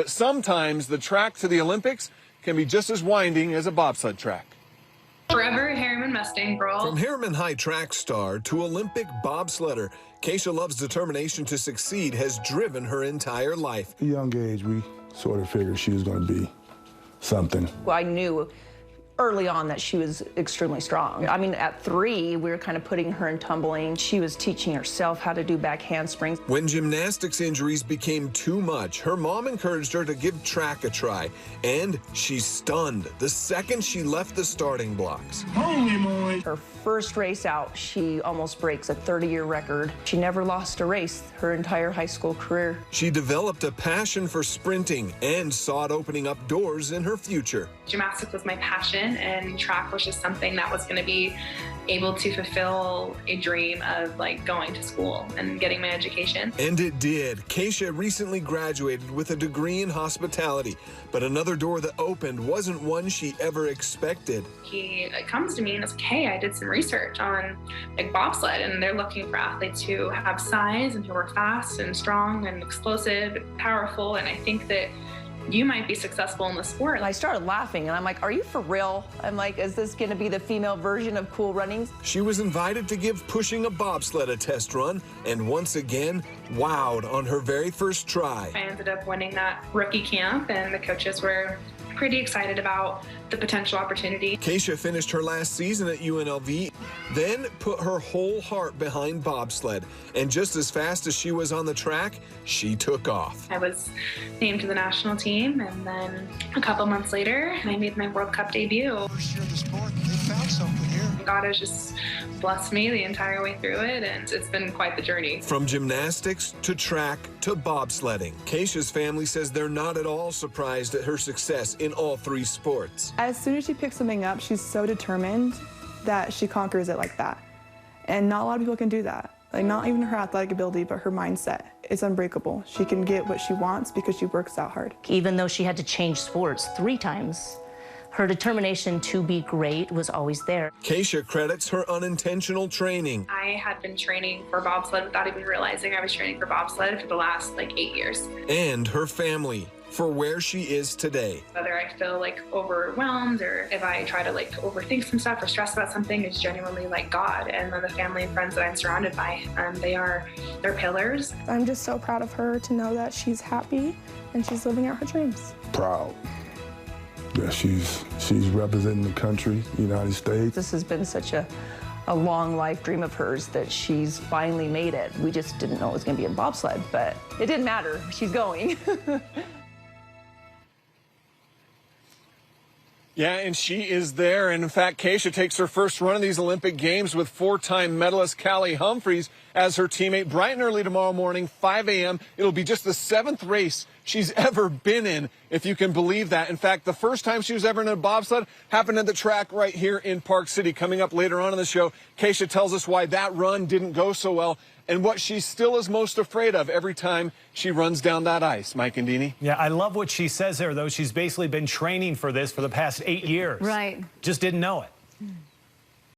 But sometimes the track to the Olympics can be just as winding as a bobsled track. Forever Herriman Mustang girl. From Herriman High track star to Olympic bobsledder, Kaysha Love's determination to succeed has driven her entire life. At a young age, we sort of figured she was going to be something. Well, I knew early on that she was extremely strong. I mean, at 3, we were kind of putting her in tumbling. She was teaching herself how to do back handsprings. When gymnastics injuries became too much, her mom encouraged her to give track a try, and she's stunned the second she left the starting blocks. Holy moly! Her first race out, she almost breaks a 30-year record. She never lost a race her entire high school career. She developed a passion for sprinting and saw it opening up doors in her future. Gymnastics was my passion, and track was just something that was going to be able to fulfill a dream of like going to school and getting my education. And it did. Kaysha recently graduated with a degree in hospitality, but another door that opened wasn't one she ever expected. He comes to me and is like, hey, I did some research on like bobsled, and they're looking for athletes who have size and who are fast and strong and explosive and powerful, and I think that you might be successful in the sport. And I started laughing, and I'm like, are you for real? I'm like, is this going to be the female version of Cool Runnings? She was invited to give pushing a bobsled a test run, and once again, wowed on her very first try. I ended up winning that rookie camp, and the coaches were pretty excited about the potential opportunity. Kaysha finished her last season at UNLV, then put her whole heart behind bobsled. And just as fast as she was on the track, she took off. I was named to the national team, and then a couple months later, I made my World Cup debut. First year of the sport, they found something here. God has just blessed me the entire way through it, and it's been quite the journey. From gymnastics to track to bobsledding, Kaysha's family says they're not at all surprised at her success in all 3 sports. As soon as she picks something up, she's so determined that she conquers it like that. And not a lot of people can do that. Like, not even her athletic ability, but her mindset is unbreakable. She can get what she wants because she works out hard. Even though she had to change sports 3 times, her determination to be great was always there. Kaysha credits her unintentional training. I had been training for bobsled without even realizing I was training for bobsled for the last like 8 years. And her family for where she is today. Whether I feel like overwhelmed or if I try to like overthink some stuff or stress about something, it's genuinely like God and the family and friends that I'm surrounded by. They're pillars. I'm just so proud of her to know that she's happy and she's living out her dreams. Proud that she's representing the country, United States. This has been such a long life dream of hers that she's finally made it. We just didn't know it was going to be in bobsled, but it didn't matter. She's going. Yeah, and she is there. And in fact, Kaysha takes her first run of these Olympic Games with 4-time medalist Callie Humphreys as her teammate bright and early tomorrow morning, 5 a.m. It'll be just the 7th race she's ever been in, if you can believe that. In fact, the first time she was ever in a bobsled happened at the track right here in Park City. Coming up later on in the show, Kaysha tells us why that run didn't go so well and what she still is most afraid of every time she runs down that ice. Mike and Deanie. Yeah, I love what she says there, though. She's basically been training for this for the past 8 years. Right. Just didn't know it.